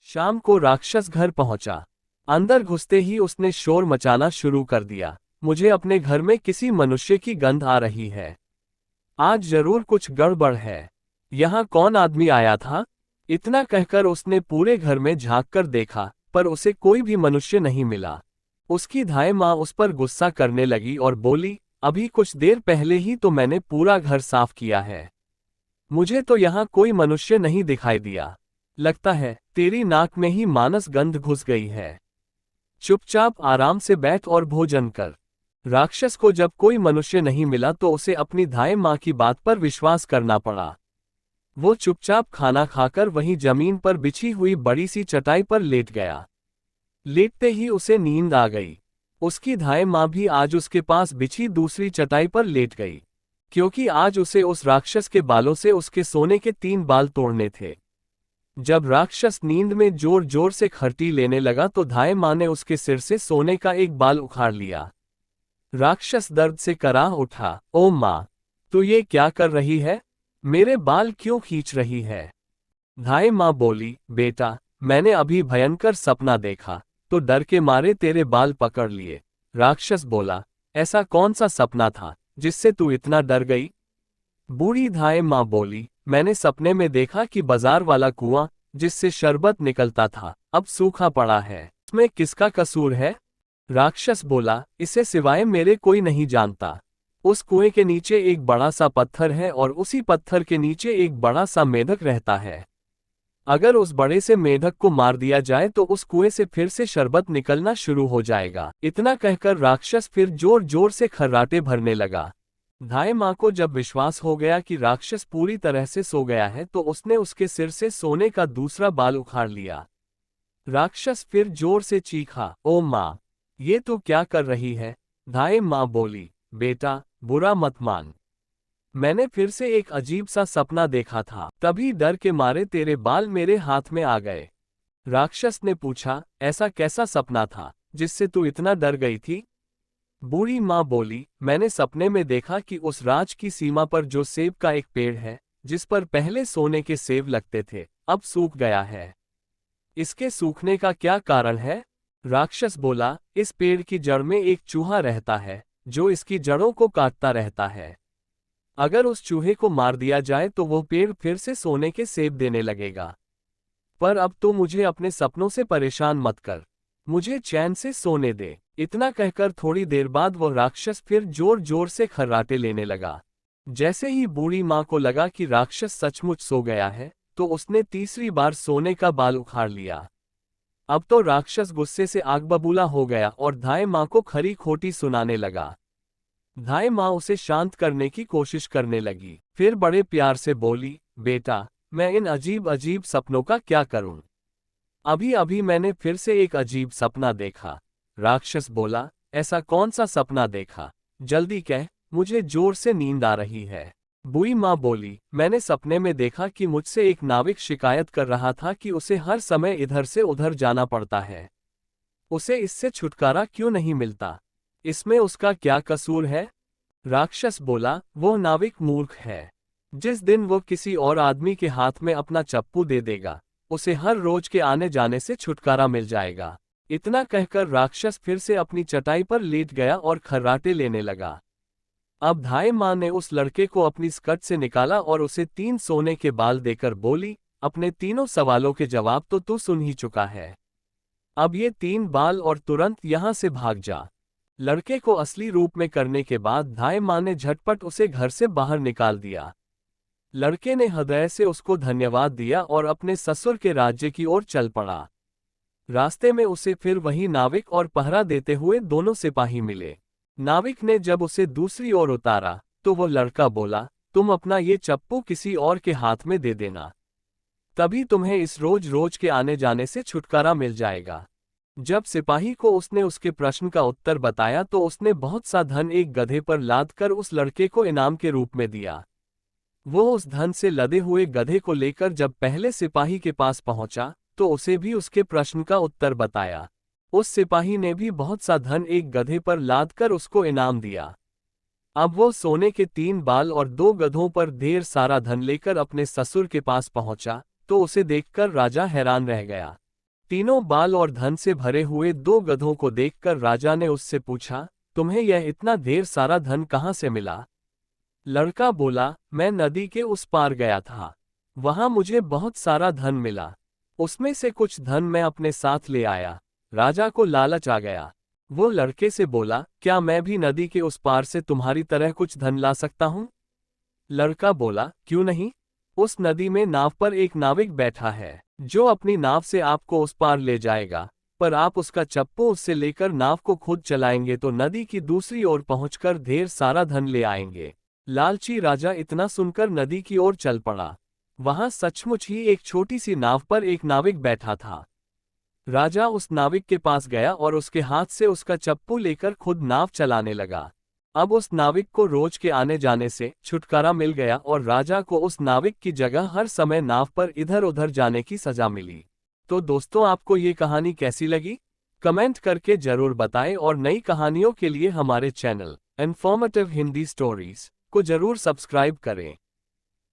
शाम को राक्षस घर पहुंचा। अंदर घुसते ही उसने शोर मचाना शुरू कर दिया। मुझे अपने घर में किसी मनुष्य की गंध आ रही है। आज जरूर कुछ गड़बड़ है। यहाँ कौन आदमी आया था? इतना कहकर उसने पूरे घर में झांक कर देखा, पर उसे कोई भी मनुष्य नहीं मिला। उसकी धाय माँ उस पर गुस्सा करने लगी और बोली, अभी कुछ देर पहले ही तो मैंने पूरा घर साफ किया है। मुझे तो यहाँ कोई मनुष्य नहीं दिखाई दिया। लगता है तेरी नाक में ही मानस गंध घुस गई है। चुपचाप आराम से बैठ और भोजन कर। राक्षस को जब कोई मनुष्य नहीं मिला तो उसे अपनी धाय माँ की बात पर विश्वास करना पड़ा। वो चुपचाप खाना खाकर वहीं जमीन पर बिछी हुई बड़ी सी चटाई पर लेट गया। लेटते ही उसे नींद आ गई। उसकी धाय माँ भी आज उसके पास बिछी दूसरी चटाई पर लेट गई, क्योंकि आज उसे उस राक्षस के बालों से उसके सोने के 3 बाल तोड़ने थे। जब राक्षस नींद में जोर जोर से खर्टी लेने लगा तो धाय माँ ने उसके सिर से सोने का एक बाल उखाड़ लिया। राक्षस दर्द से कराह उठा। ओ माँ, तू ये क्या कर रही है? मेरे बाल क्यों खींच रही है? धाय माँ बोली, बेटा, मैंने अभी भयंकर सपना देखा, तो डर के मारे तेरे बाल पकड़ लिए। राक्षस बोला, ऐसा कौन सा सपना था जिससे तू इतना डर गई? बूढ़ी धाय माँ बोली, मैंने सपने में देखा कि बाजार वाला कुआं जिससे शरबत निकलता था अब सूखा पड़ा है। इसमें किसका कसूर है? राक्षस बोला, इसे सिवाय मेरे कोई नहीं जानता। उस कुएं के नीचे एक बड़ा सा पत्थर है और उसी पत्थर के नीचे एक बड़ा सा मेढक रहता है। अगर उस बड़े से मेढक को मार दिया जाए तो उस कुएं से फिर से शरबत निकलना शुरू हो जाएगा। इतना कहकर राक्षस फिर जोर जोर से खर्राटे भरने लगा। धाय माँ को जब विश्वास हो गया कि राक्षस पूरी तरह से सो गया है तो उसने उसके सिर से सोने का दूसरा बाल उखाड़ लिया। राक्षस फिर जोर से चीखा, ओ माँ, ये तू क्या कर रही है? धाय माँ बोली, बेटा, बुरा मत मान। मैंने फिर से एक अजीब सा सपना देखा था, तभी डर के मारे तेरे बाल मेरे हाथ में आ गए। राक्षस ने पूछा, ऐसा कैसा सपना था जिससे तू इतना डर गई थी? बूढ़ी माँ बोली, मैंने सपने में देखा कि उस राज की सीमा पर जो सेब का एक पेड़ है, जिस पर पहले सोने के सेब लगते थे, अब सूख गया है। इसके सूखने का क्या कारण है? राक्षस बोला, इस पेड़ की जड़ में एक चूहा रहता है जो इसकी जड़ों को काटता रहता है। अगर उस चूहे को मार दिया जाए तो वो पेड़ फिर से सोने के सेब देने लगेगा। पर अब तो मुझे अपने सपनों से परेशान मत कर, मुझे चैन से सोने दे। इतना कहकर थोड़ी देर बाद वो राक्षस फिर जोर जोर से खर्राटे लेने लगा। जैसे ही बूढ़ी माँ को लगा कि राक्षस सचमुच सो गया है, तो उसने तीसरी बार सोने का बाल उखाड़ लिया। अब तो राक्षस गुस्से से आग बबूला हो गया और धाय माँ को खरी खोटी सुनाने लगा। धाय माँ उसे शांत करने की कोशिश करने लगी, फिर बड़े प्यार से बोली, बेटा, मैं इन अजीब अजीब सपनों का क्या करूं? अभी अभी मैंने फिर से एक अजीब सपना देखा। राक्षस बोला, ऐसा कौन सा सपना देखा? जल्दी कह, मुझे जोर से नींद आ रही है। बूढ़ी माँ बोली, मैंने सपने में देखा कि मुझसे एक नाविक शिकायत कर रहा था कि उसे हर समय इधर से उधर जाना पड़ता है। उसे इससे छुटकारा क्यों नहीं मिलता? इसमें उसका क्या कसूर है? राक्षस बोला, वो नाविक मूर्ख है। जिस दिन वो किसी और आदमी के हाथ में अपना चप्पू दे देगा, उसे हर रोज के आने जाने से छुटकारा मिल जाएगा। इतना कहकर राक्षस फिर से अपनी चटाई पर लेट गया और खर्राटे लेने लगा। अब धाय माँ ने उस लड़के को अपनी स्कर्ट से निकाला और उसे 3 सोने के बाल देकर बोली, अपने तीनों सवालों के जवाब तो तू सुन ही चुका है। अब ये 3 बाल और तुरंत यहाँ से भाग जा। लड़के को असली रूप में करने के बाद धाय माँ ने झटपट उसे घर से बाहर निकाल दिया। लड़के ने हृदय से उसको धन्यवाद दिया और अपने ससुर के राज्य की ओर चल पड़ा। रास्ते में उसे फिर वही नाविक और पहरा देते हुए दोनों सिपाही मिले। नाविक ने जब उसे दूसरी ओर उतारा तो वो लड़का बोला, तुम अपना ये चप्पू किसी और के हाथ में दे देना, तभी तुम्हें इस रोज रोज के आने जाने से छुटकारा मिल जाएगा। जब सिपाही को उसने उसके प्रश्न का उत्तर बताया तो उसने बहुत सा धन एक गधे पर लाद कर उस लड़के को इनाम के रूप में दिया। वो उस धन से लदे हुए गधे को लेकर जब पहले सिपाही के पास पहुंचा तो उसे भी उसके प्रश्न का उत्तर बताया। उस सिपाही ने भी बहुत सा धन एक गधे पर लाद कर उसको इनाम दिया। अब वो सोने के 3 बाल और 2 गधों पर ढेर सारा धन लेकर अपने ससुर के पास पहुंचा तो उसे देखकर राजा हैरान रह गया। तीनों बाल और धन से भरे हुए दो गधों को देखकर राजा ने उससे पूछा, तुम्हें यह इतना ढेर सारा धन कहाँ से मिला? लड़का बोला, मैं नदी के उस पार गया था। वहां मुझे बहुत सारा धन मिला। उसमें से कुछ धन मैं अपने साथ ले आया। राजा को लालच आ गया। वो लड़के से बोला, क्या मैं भी नदी के उस पार से तुम्हारी तरह कुछ धन ला सकता हूँ? लड़का बोला, क्यों नहीं? उस नदी में नाव पर एक नाविक बैठा है, जो अपनी नाव से आपको उस पार ले जाएगा, पर आप उसका चप्पू उससे लेकर नाव को खुद चलाएंगे तो नदी की दूसरी ओर पहुंचकर ढेर सारा धन ले आएंगे। लालची राजा इतना सुनकर नदी की ओर चल पड़ा। वहां सचमुच ही एक छोटी सी नाव पर एक नाविक बैठा था। राजा उस नाविक के पास गया और उसके हाथ से उसका चप्पू लेकर खुद नाव चलाने लगा। अब उस नाविक को रोज के आने जाने से छुटकारा मिल गया और राजा को उस नाविक की जगह हर समय नाव पर इधर उधर जाने की सजा मिली। तो दोस्तों, आपको ये कहानी कैसी लगी? कमेंट करके जरूर बताएं और नई कहानियों के लिए हमारे चैनल इन्फॉर्मेटिव हिंदी स्टोरीज को जरूर सब्सक्राइब करें।